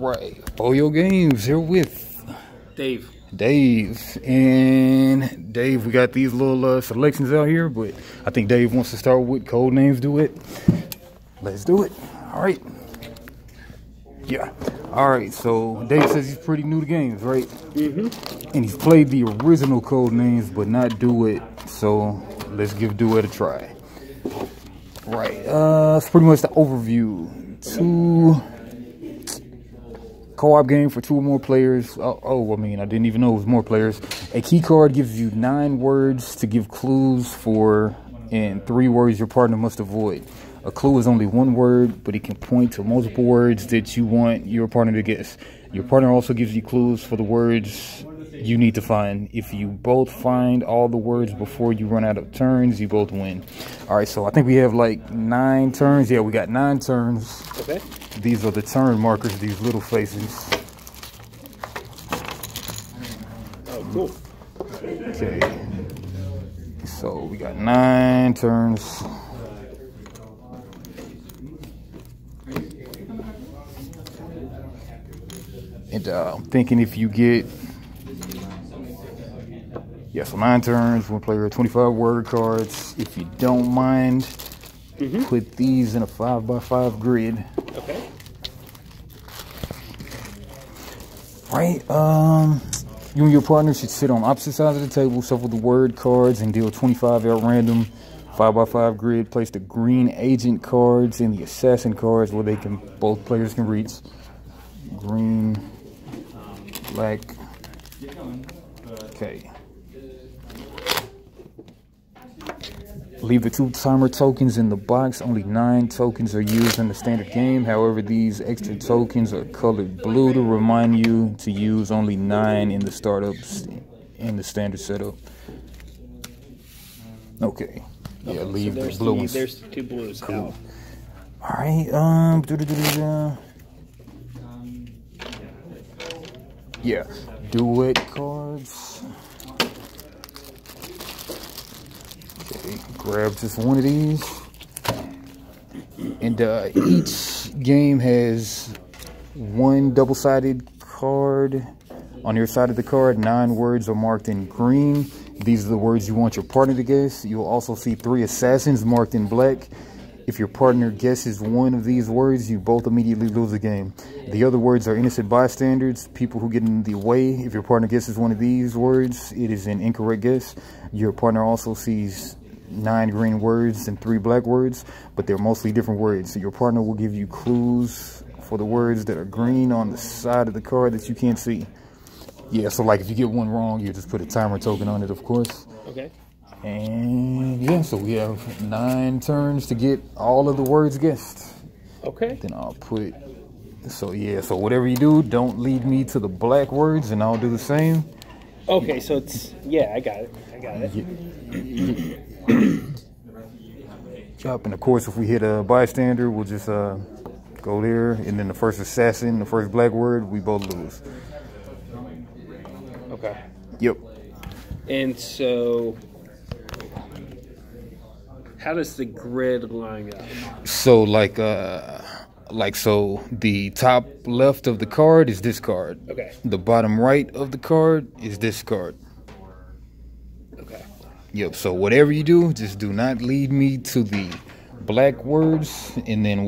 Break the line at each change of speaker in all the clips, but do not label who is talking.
right, Boyo Games here with
Dave.
And Dave, we got these little selections out here, but I think Dave wants to start with Codenames Duet. Let's do it. All right. Yeah. All right. So Dave says he's pretty new to games, right? And he's played the original Codenames, but not Duet. So let's give Duet a try. Right. It's pretty much the overview. Co-op game for 2 or more players. I didn't even know it was more players. A key card gives you 9 words to give clues for, and 3 words your partner must avoid. A clue is only 1 word, but it can point to multiple words that you want your partner to guess. Your partner also gives you clues for the words you need to find. If you both find all the words before you run out of turns, you both win. All right, so I think we have like 9 turns. Yeah, we got 9 turns.
Okay.
These are the turn markers, these little faces.
Oh, cool.
Okay. So we got 9 turns. And I'm thinking if you get, so 9 turns, 1 player, 25 word cards. If you don't mind, put these in a 5x5 grid.
Okay.
Right. You and your partner should sit on opposite sides of the table, shuffle the word cards, and deal 25 at random. 5x5 grid. Place the green agent cards and the assassin cards where both players can reach. Green, black. Okay. Leave the 2 timer tokens in the box. Only 9 tokens are used in the standard game. However, these extra tokens are colored blue to remind you to use only 9 in the startups in the standard setup. Okay. Yeah, leave the blue ones.
There's 2 blues.
Cool. All right. Yeah. Duet cards. Okay, grab just one of these. And each game has 1 double-sided card. On your side of the card, 9 words are marked in green. These are the words you want your partner to guess. You'll also see 3 assassins marked in black. If your partner guesses one of these words, you both immediately lose the game. The other words are innocent bystanders, people who get in the way. If your partner guesses one of these words, it is an incorrect guess. Your partner also sees 9 green words and 3 black words, but they're mostly different words. So your partner will give you clues for the words that are green on the side of the card that you can't see. Yeah, so like if you get one wrong, you just put a timer token on it, of course.
Okay.
And yeah, so we have 9 turns to get all of the words guessed.
Okay.
Then I'll put, so whatever you do, don't lead me to the black words, and I'll do the same.
Okay, so it's, I got it.
Yep, and of course, if we hit a bystander, we'll just go there, and then the first assassin, the first black word, we both lose.
Okay.
Yep.
And so, how does the grid line up?
So so the top left of the card is this card.
Okay.
The bottom right of the card is this card.
Okay.
Yep. So whatever you do, just do not lead me to the black words, and then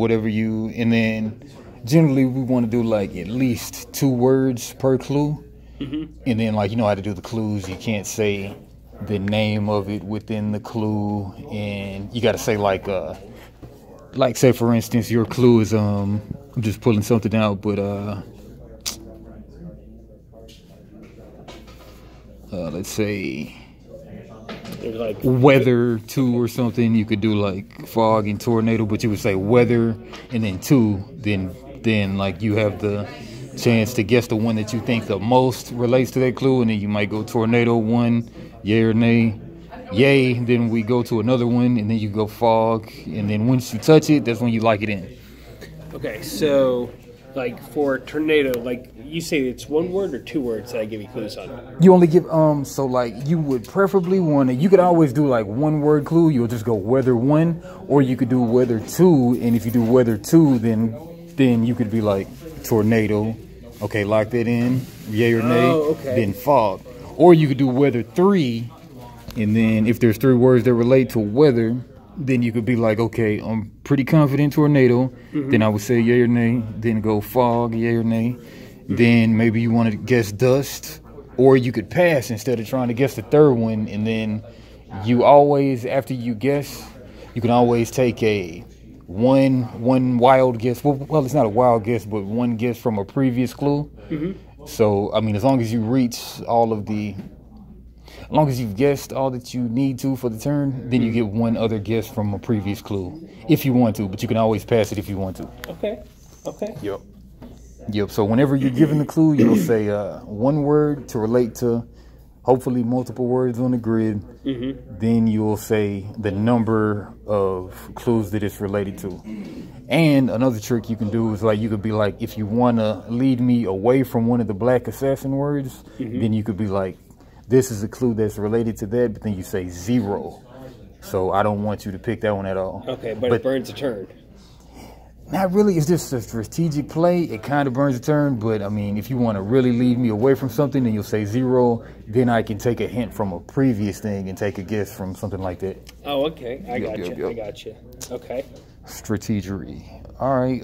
generally we want to do like at least 2 words per clue. And then, like, you know how to do the clues. You can't say the name of it within the clue, and you got to say like say for instance, your clue is I'm just pulling something out, but let's say
like
weather 2 or something. You could do like fog and tornado, but you would say weather and then 2. Then like you have the chance to guess the one that you think the most relates to that clue, and then you might go tornado 1, yay or nay. Yay, then we go to another one, and then you go fog, and then once you touch it, that's when you lock it in.
Okay, so like for tornado, like you say it's 1 word or 2 words that I give you clues on?
You only give so like you would preferably want to, you could always do like 1 word clue. You'll just go weather 1, or you could do weather 2, and if you do weather 2, then you could be like tornado. Okay, lock that in. Yay or nay.
Oh, okay.
Then fog. Or you could do weather 3, and then if there's 3 words that relate to weather, then you could be like, okay, I'm pretty confident tornado. Then I would say yay or nay. Then go fog, yay or nay. Then maybe you want to guess dust, or you could pass instead of trying to guess the third one. And then you always, after you guess, you can always take a one wild guess. Well, it's not a wild guess, but one guess from a previous clue. So, I mean, as long as you reach all of the, as long as you've guessed all that you need to for the turn, then you get one other guess from a previous clue, if you want to. But you can always pass it if you want to.
Okay. Okay.
Yep. Yep. So whenever you're given the clue, you'll say one word to relate to, hopefully multiple words on the grid. Then you'll say the number of clues that it's related to. And another trick you can do is, like, you could be like, if you want to lead me away from one of the black assassin words, then you could be like, this is a clue that's related to that, but then you say 0. So I don't want you to pick that one at all.
Okay, but it burns a turn.
Not really. It's just a strategic play. It kind of burns a turn, but I mean, if you want to really lead me away from something, then you'll say 0. Then I can take a hint from a previous thing and take a guess from something like that.
Oh, okay. I got you. I got you. Okay.
Strategery. All right.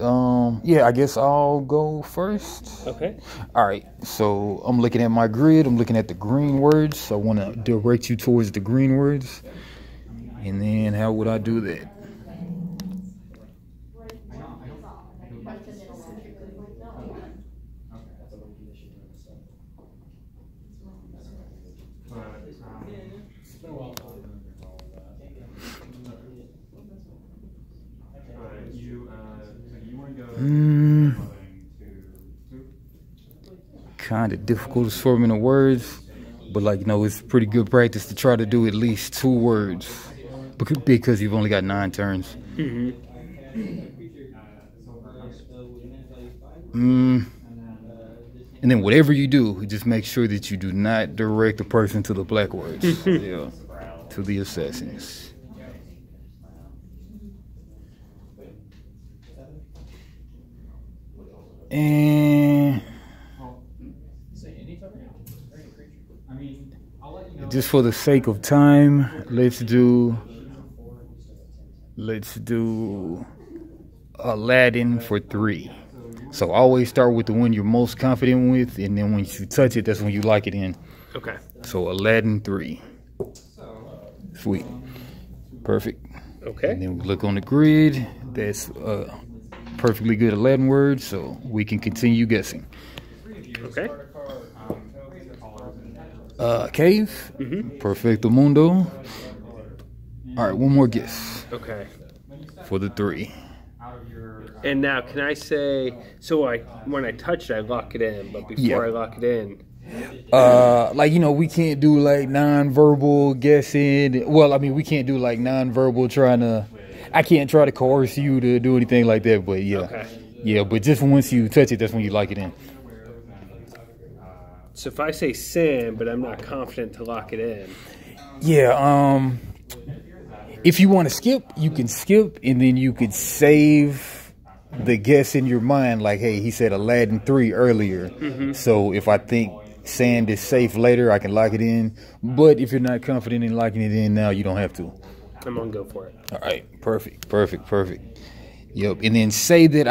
Yeah, I guess I'll go first.
Okay.
All right. So I'm looking at my grid. I'm looking at the green words. So I want to direct you towards the green words. And then how would I do that? Kind of difficult assortment of words, but, like, you know, it's pretty good practice to try to do at least 2 words because you've only got 9 turns. And then whatever you do, just make sure that you do not direct the person to the black words. Yeah, to the assassins. And just for the sake of time, let's do Aladdin for 3. So always start with the one you're most confident with, and then once you touch it, that's when you lock it in.
Okay.
So Aladdin 3. Sweet. Perfect.
Okay.
And then we look on the grid. That's perfectly good Aladdin word, so we can continue guessing.
Okay.
Cave. Perfecto mundo. All right, one more guess.
Okay.
For the 3.
And now, can I say, so when I touch it, I lock it in, but before I lock it in,
like, you know, we can't do like non-verbal guessing. Well, I mean, we can't do like non-verbal I can't try to coerce you to do anything like that, but yeah.
Okay.
Yeah, but just once you touch it, that's when you lock it in.
So if I say sin, but I'm not confident to lock it in.
Yeah, if you want to skip, you can skip, and then you could save the guess in your mind, like, hey, he said Aladdin 3 earlier. So if I think sand is safe later, I can lock it in. But if you're not confident in locking it in now, you don't have to.
I'm gonna go for it.
All right, perfect. Yep, and then say that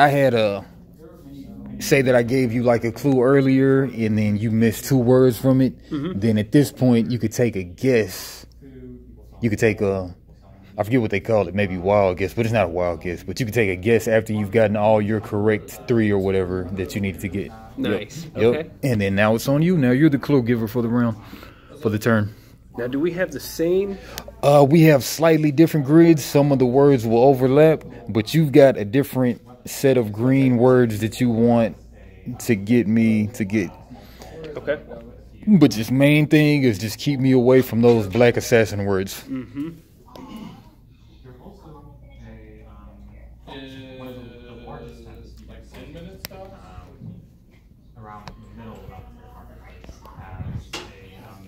I gave you like a clue earlier, and then you missed 2 words from it. Then at this point, you could take a guess. You could take I forget what they call it, maybe wild guess, but it's not a wild guess. But you can take a guess after you've gotten all your correct 3 or whatever that you needed to get.
Nice.
Yep.
Okay.
And then now it's on you. Now you're the clue giver for the round, for the turn.
Now, do we have the same?
We have slightly different grids. Some of the words will overlap, but you've got a different set of green words that you want to get me to get.
Okay.
But just main thing is just keep me away from those black assassin words.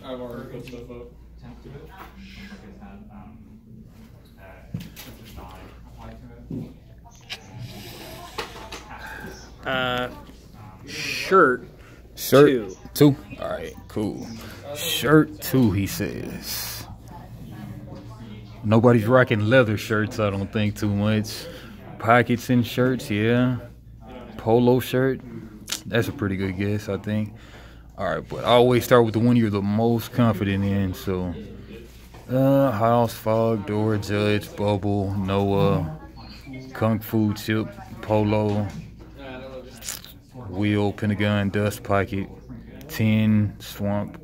I've already put stuff up.
Shirt.
Shirt 2. All right, cool. Shirt 2, he says. Nobody's rocking leather shirts, I don't think, too much. Pockets in shirts, yeah. Polo shirt. That's a pretty good guess, I think. All right, but I always start with the one you're the most confident in. So, house, fog, door, judge, bubble, Noah, kung fu, chip, polo, wheel, pentagon, dust, pocket, 10, swamp.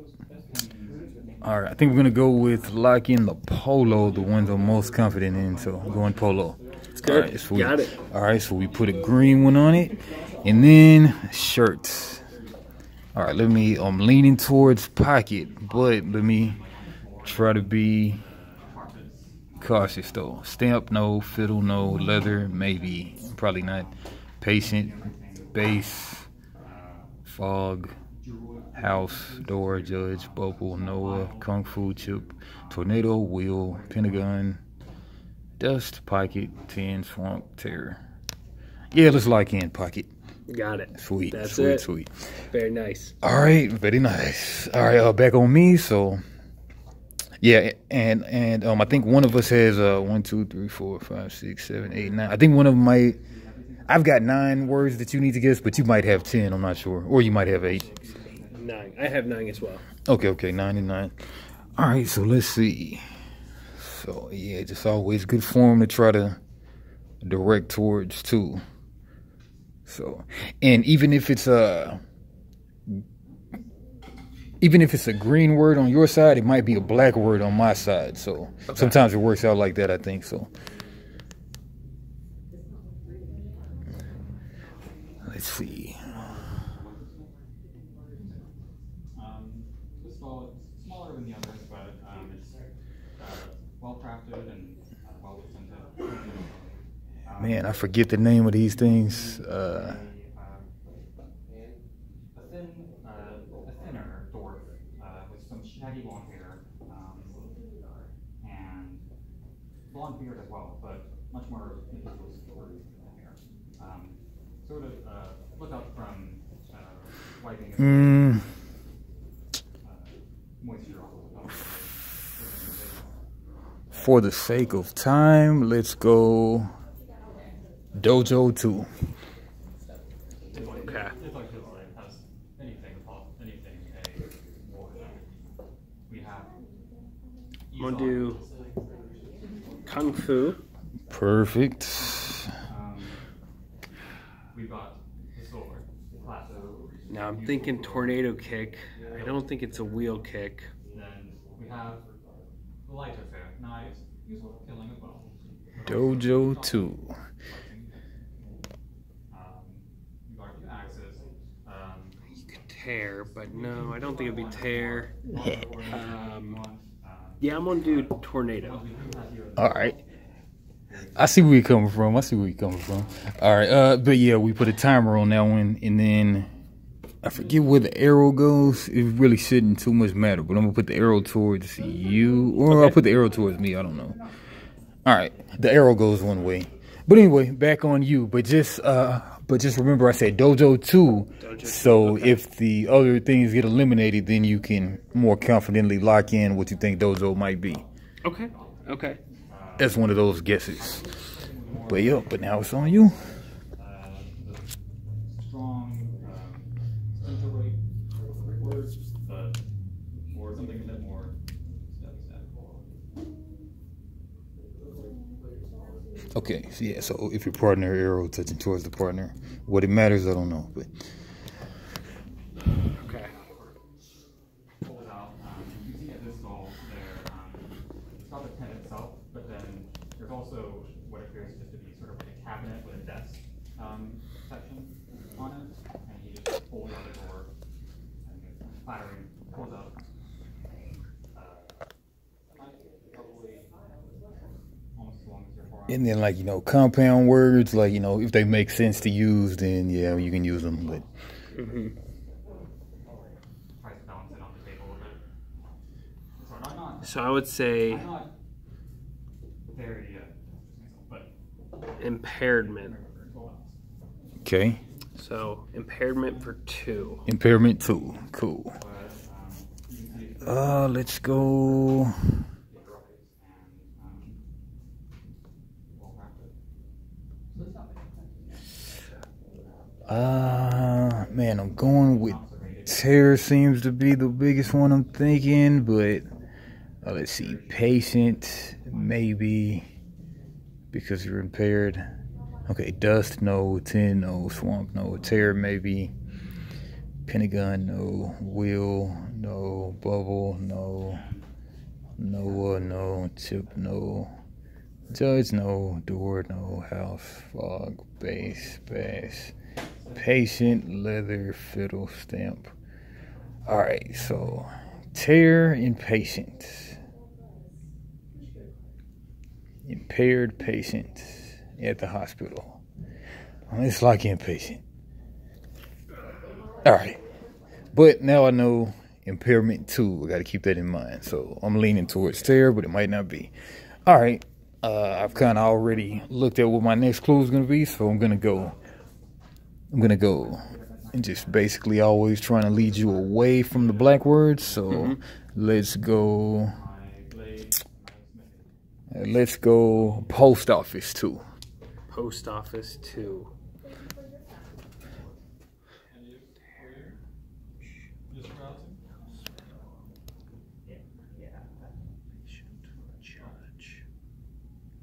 All right, I think we're gonna go with lock in the polo, the ones I'm most confident in. So I'm going polo.
It's good.
All right, sweet.
Got it.
All right, so we put a green one on it, and then shirts. All right, I'm leaning towards pocket, but let me try to be cautious though. Stamp, no. Fiddle, no. Leather, maybe. Probably not. Patient, base, fog, house, door, judge, bubble, Noah, kung fu, chip, tornado, wheel, pentagon, dust, pocket, 10, swamp, terror. Yeah, let's lock in pocket.
Got it.
Sweet.
That's
sweet,
it.
Sweet.
Very nice.
All right, very nice. All right, back on me. So, yeah, and I think one of us has 1, 2, 3, 4, 5, 6, 7, 8, 9. I think one of them might. I've got 9 words that you need to guess, but you might have 10. I'm not sure, or you might have 8.
9. I have 9 as well.
Okay, 9 and 9. All right, so let's see. So yeah, just always good form to try to direct towards too. So, and even if it's a green word on your side, it might be a black word on my side. So sometimes it works out like that, I think. So let's see.
This ball is smaller than the others, but it's well crafted and well presented.
Man, I forget the name of these things.
A thinner dwarf with some shaggy blonde hair and blonde beard as well, but much more individual story hair. Sort of look up from wiping moisture off.
For the sake of time, let's go Dojo 2.
Okay.
It's like this line has anything more than we have.
I'm going to do Kung Fu.
Perfect.
We've got the sword, lasso.
Now I'm thinking Tornado Kick. I don't think it's a wheel kick.
Then we have the lighter fair, knives, useful for killing as well.
Dojo 2.
We've got a few axes.
You could tear, but no, I don't think it'd be tear. Yeah, I'm gonna do Tornado.
All right. I see where you're coming from. All right. But yeah, we put a timer on that one, and then I forget where the arrow goes. It really shouldn't too much matter, but I'm gonna put the arrow towards you, or I'll put the arrow towards me. I don't know. All right. The arrow goes one way, but anyway, back on you. But just remember, I said Dojo 2. So if the other things get eliminated, then you can more confidently lock in what you think Dojo might be.
Okay.
That's one of those guesses. But yeah, but now it's on you.
Strong, center right words, but or something a bit more step.
Okay, so yeah, so if your partner arrow touching towards the partner, what it matters, I don't know. But
Okay.
Pull it out. You can see at this stall there, it's got the tent itself, but then there's also what appears just to be sort of like a cabinet with a desk section on it, and he just pulls out the door and it's clattering, pulls out. Probably almost as long as your forearm.
and then like compound words, like if they make sense to use, then yeah, you can use them. But
Tries to balance it on the table a bit. So I'm not.
So I would say
I'm not very but
impairment.
okay,
So So impairment for 2.
Impairment 2. Cool. Let's go. Man, I'm going with terror seems to be the biggest one I'm thinking, but let's see. Patient, maybe, because you're impaired. Okay, dust, no. Tin, no. Swamp, no. Terror, maybe. Pentagon, no. Wheel, no. Bubble, no. Noah, no. Chip, no. Judge, no. Door, no. House, fog, bass, bass. Patient, leather, fiddle, stamp. Alright, so terror and patient. Impaired patient at the hospital. It's like inpatient. Alright. But now I know impairment 2. I got to keep that in mind. So I'm leaning towards terror, but it might not be. Alright. I've kind of already looked at what my next clue is going to be. So I'm going to go and just basically always trying to lead you away from the black words. So let's go post office 2.
Post office 2. Judge.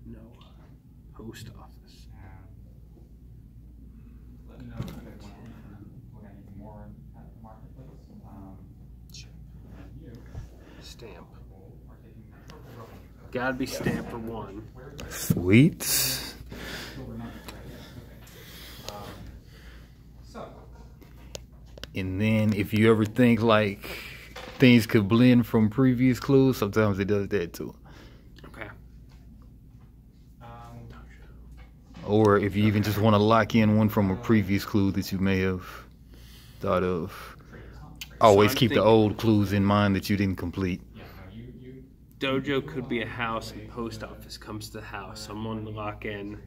No. Post office.
Let me know if you guys want to look at anything more at the marketplace.
Stamp. Gotta be stamp for 1.
Sweet. And then if you ever think like things could blend from previous clues, sometimes it does that too.
Okay.
Or if you even just want to lock in one from a previous clue that you may have thought of. Always keep the old clues in mind that you didn't complete.
Dojo could be a house and post office comes to the house. Someone to lock in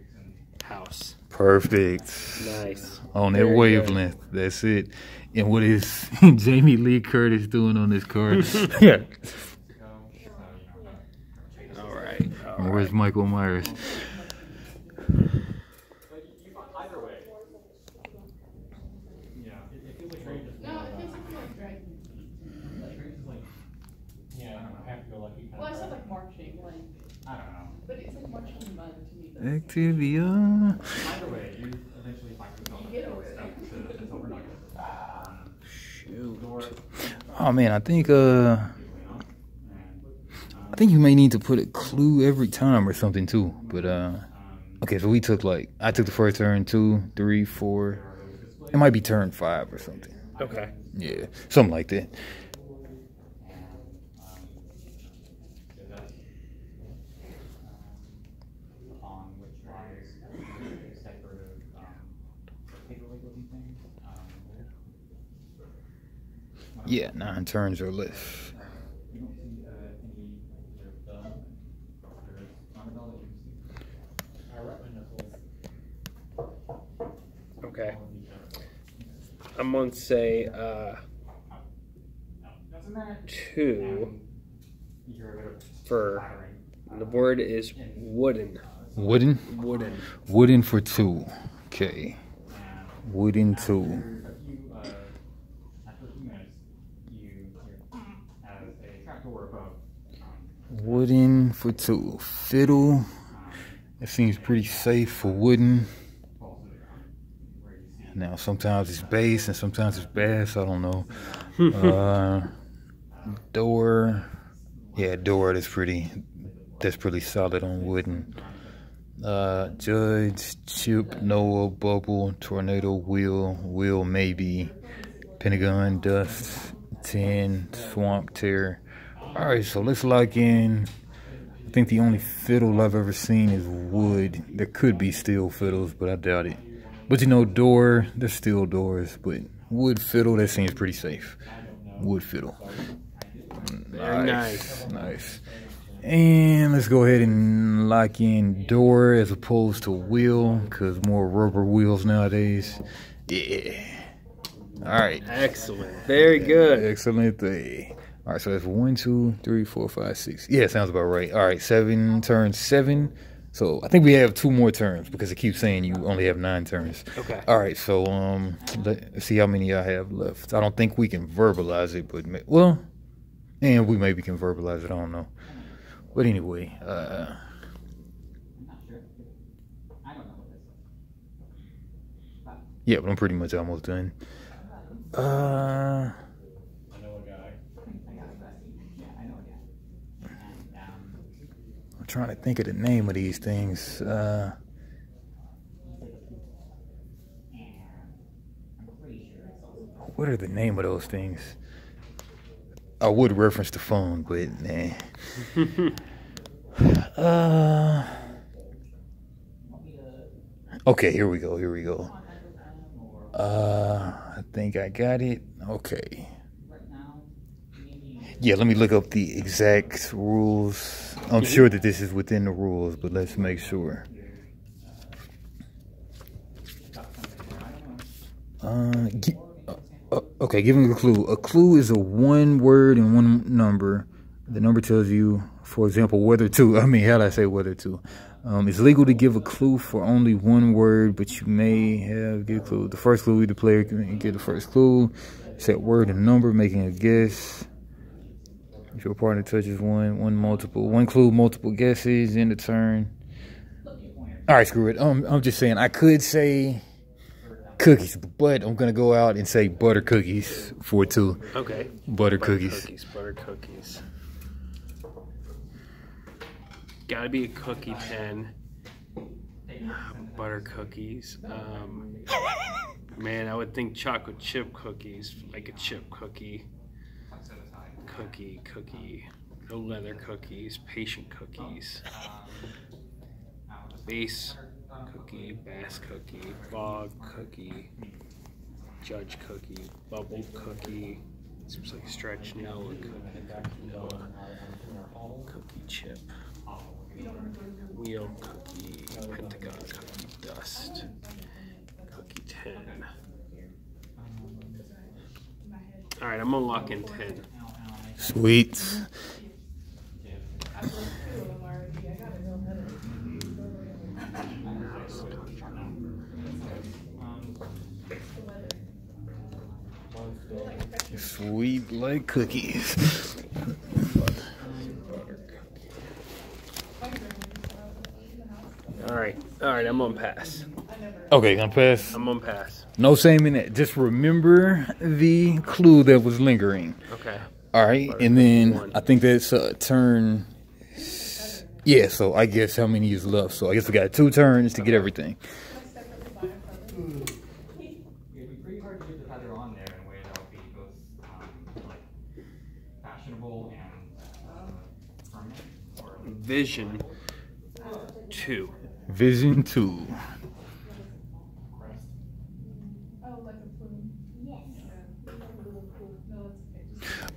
house.
Perfect.
Nice.
On that wavelength. That's it. And what is Jamie Lee Curtis doing on this card? Yeah.
All right.
Where's Michael Myers?
Well, I said like marching, like
I don't know.
but it's like marching in mud to me.
Activia.
Either way, you eventually find yourself that's overnight.
Shoot.
Oh man, I think you may need to put a clue every time or something too. But okay, so we took I took the first turn, 2, 3, 4. It might be turn 5 or something.
Okay.
Yeah, something like that. Yeah, 9 turns or less.
Okay. I'm going to say 2 for the word is wooden.
Wooden?
Wooden.
Wooden for 2. Okay. Wooden 2. Wooden for 2. Fiddle. That seems pretty safe for wooden. Now sometimes it's bass and sometimes it's bass. I don't know. Door. Yeah, door. That's pretty solid on wooden. Judge, chip, Noah, bubble, tornado, wheel maybe, pentagon, dust, tin, swamp, tear. All right, so let's lock in. I think the only fiddle I've ever seen is wood. There could be steel fiddles, but I doubt it. But you know, door, there's steel doors, but wood fiddle, that seems pretty safe. Wood fiddle.
Very nice.
Nice. And let's go ahead and lock in door as opposed to wheel, because more rubber wheels nowadays. Yeah. All right.
Excellent. Very good.
Excellent thing. All right, so that's 1, 2, 3, 4, 5, 6. Yeah, sounds about right. All right, 7 turns 7. So I think we have 2 more turns because it keeps saying you only have 9 turns.
Okay.
All right, so let's see how many I have left. I don't think we can verbalize it, but well, and we maybe can verbalize it. I don't know. But anyway, yeah, but I'm pretty much almost done. I'm trying to think of the name of these things. What are the name of those things? I would reference the phone, but nah. Okay, here we go. I think I got it. Okay. Yeah, let me look up the exact rules. I'm sure that this is within the rules, but let's make sure. Okay, giving a clue. A clue is a 1 word and 1 number. The number tells you, for example, whether to. I mean, how do I say whether to? It's legal to give a clue for only 1 word, but you may have give a clue. The first clue, the player can get the first clue. Set word and number, making a guess. If your partner touches one clue, multiple guesses in the turn. All right, screw it. I'm just saying I could say cookies, but I'm gonna go out and say butter cookies for 2.
Okay.
Butter cookies.
Butter cookies. Gotta be a cookie pen. Butter cookies. Man, I would think chocolate chip cookies, like a chip cookie. Cookie. No leather cookies. Patient cookies. Base cookie. Bass cookie. Bog cookie. Judge cookie. Bubble cookie. Seems like stretch Noah cookie. Noah. Cookie chip. Wheel cookie. Pentagon cookie. Dust. Cookie 10. Alright, I'm gonna lock in 10.
Sweet. Sweet like cookies.
Alright, I'm on pass.
Okay, gonna pass.
I'm on pass.
No shame in that. Just remember the clue that was lingering.
Okay.
All right, and then I think that's turn. Yeah, so I guess how many is left? So I guess we got 2 turns to get everything.
It'd be pretty hard to get the header on there in a way that would be both like fashionable and permanent. Or
Vision 2.
Vision 2.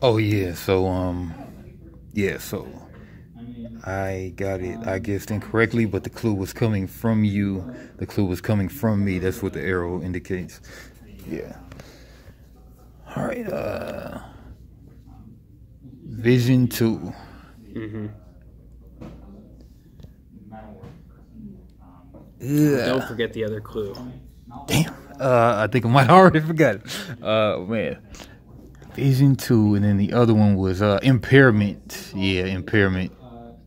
Oh yeah, so yeah, so I got it, I guessed incorrectly, but the clue was coming from you. The clue was coming from me. That's what the arrow indicates. Yeah. All right. Vision 2. Yeah.
Don't forget the other clue.
Damn. I think I might already forgot it. Man. Vision 2, and then the other one was impairment. Yeah, impairment.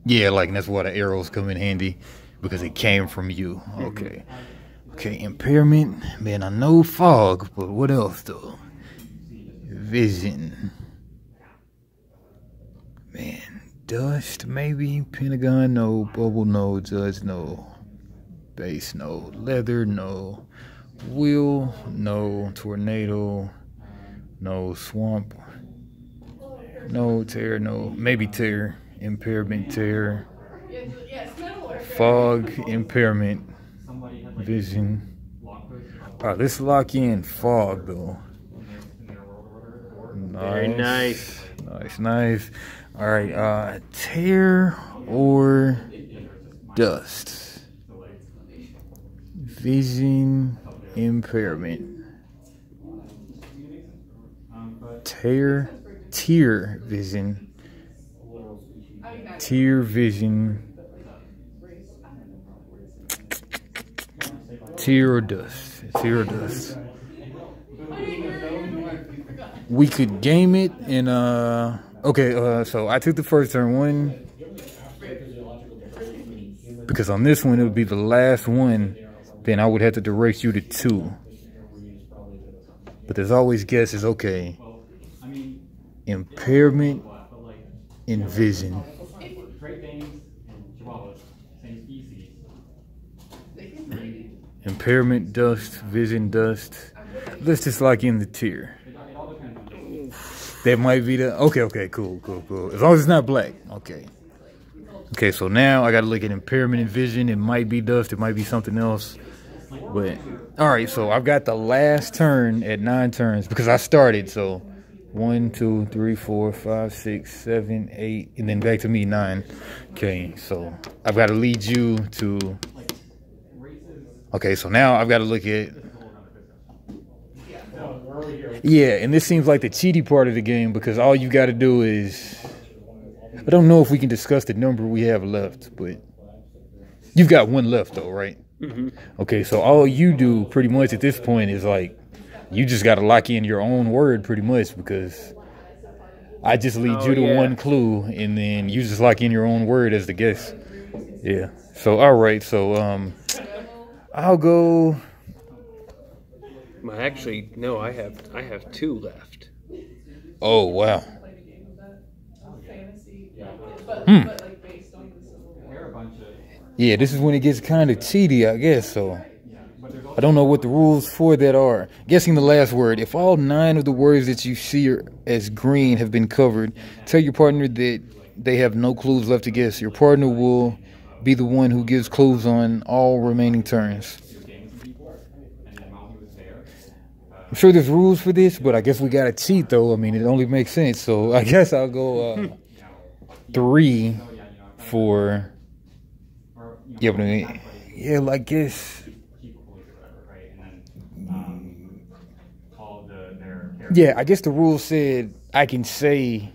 Yeah, like that's why the arrows come in handy, because it came from you. Okay. Okay, impairment. Man, I know fog, but what else though? Vision. Man, dust maybe. Pentagon, no. Bubble, no. Judge, no. Base, no. Leather, no. Wheel, no. Tornado, no. Swamp, no. Tear, no. Maybe tear. Impairment, tear. Fog, impairment. Vision. Let's lock in fog though.
Very nice.
Nice. All right, tear or dust. Vision, impairment. Tier vision. Tier vision. Tier dust. Tier dust. We could game it and okay, so I took the first turn 1. Because on this one it would be the last one, then I would have to direct you to 2. But there's always guesses, okay. Impairment in vision. Impairment dust, vision dust. Let's just lock in the tier. That might be the okay, cool. As long as it's not black. Okay, so now I gotta look at impairment in vision. It might be dust, it might be something else. But alright, so I've got the last turn at 9 turns because I started, so 1, 2, 3, 4, 5, 6, 7, 8, and then back to me 9. Okay, so I've got to lead you to. Okay, so now I've got to look at. Yeah, and this seems like the cheaty part of the game because all you got to do is. I don't know if we can discuss the number we have left, but you've got 1 left though, right? Mm-hmm. Okay, so all you do pretty much at this point is like. You just got to lock in your own word pretty much because I just lead you to 1 clue and then you just lock in your own word as the guess. Yeah. So, all right. So, I'll go.
Well, actually, no, I have 2 left.
Oh, wow. Yeah, this is when it gets kind of cheaty, I guess, so. I don't know what the rules for that are. Guessing the last word. If all 9 of the words that you see as green have been covered, tell your partner that they have no clues left to guess. Your partner will be the one who gives clues on all remaining turns. I'm sure there's rules for this, but I guess we gotta cheat though. I mean, it only makes sense. So I guess I'll go 3 for. Yeah, but I guess. Yeah, I guess the rule said I can say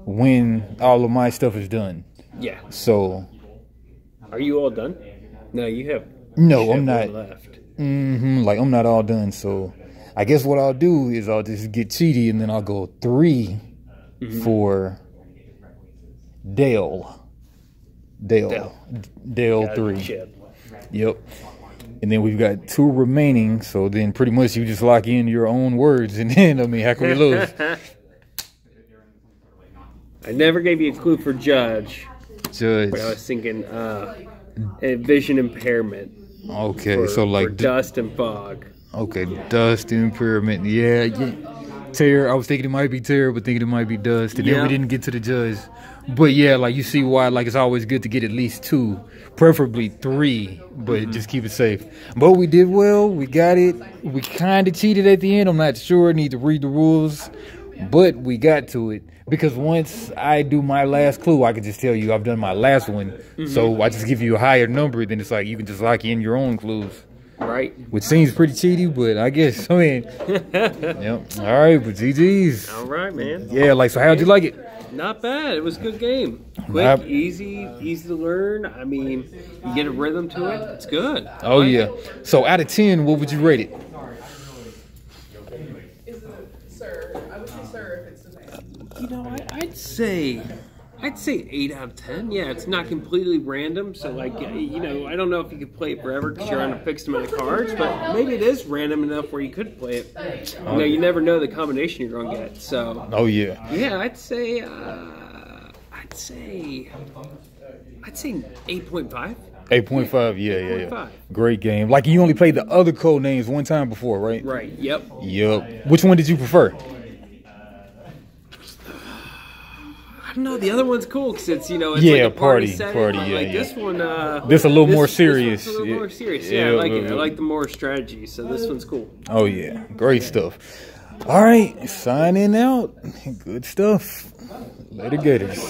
when all of my stuff is done.
Yeah.
So.
Are you all done? No, you have.
No, I'm not.
Left.
Like I'm not all done. So, I guess what I'll do is I'll just get cheaty and then I'll go 3 for Dale. Dale 3. Yep. And then we've got 2 remaining, so then pretty much you just lock in your own words, and then, I mean, how can we lose?
I never gave you a clue for judge. But I was thinking vision impairment.
Okay, so like...
For dust and fog.
Okay, dust and impairment, yeah. Terror, I was thinking it might be terror, but thinking it might be dust, and then we didn't get to the judge. But yeah, like you see why like it's always good to get at least 2, preferably 3, but just keep it safe. But we did well, we got it. We kind of cheated at the end. I'm not sure, need to read the rules, but we got to it. Because once I do my last clue, I can just tell you I've done my last one. So I just give you a higher number, then it's like you can just lock in your own clues.
Right.
Which seems pretty cheaty, but I guess, I mean, yep. All right, but GG's.
All right, man.
Yeah, like, so how'd you like it?
Not bad. It was a good game. Quick, easy to learn. I mean, you get a rhythm to it. It's good.
Oh, yeah. So out of 10, what would you rate it?
Sir. I would say sir if it's the name.
You know, I'd say 8 out of 10. Yeah, it's not completely random. So, like, you know, I don't know if you could play it forever because you're on a fixed amount of cards, but maybe it is random enough where you could play it. You know, you never know the combination you're going to get. So.
Oh yeah.
Yeah, I'd say 8.5.
8.5, yeah. Great game. Like you only played the other Codenames one time before, right?
Right. Yep.
Which one did you prefer?
I don't know. The other one's cool because it's, you know, it's
like
a party
setting.
Like this one,
this a little more serious.
This one's a little more serious. Yeah, I like it. I like the more strategy. So this one's cool.
Oh yeah, great stuff. All right, signing out. Good stuff. Later, gators.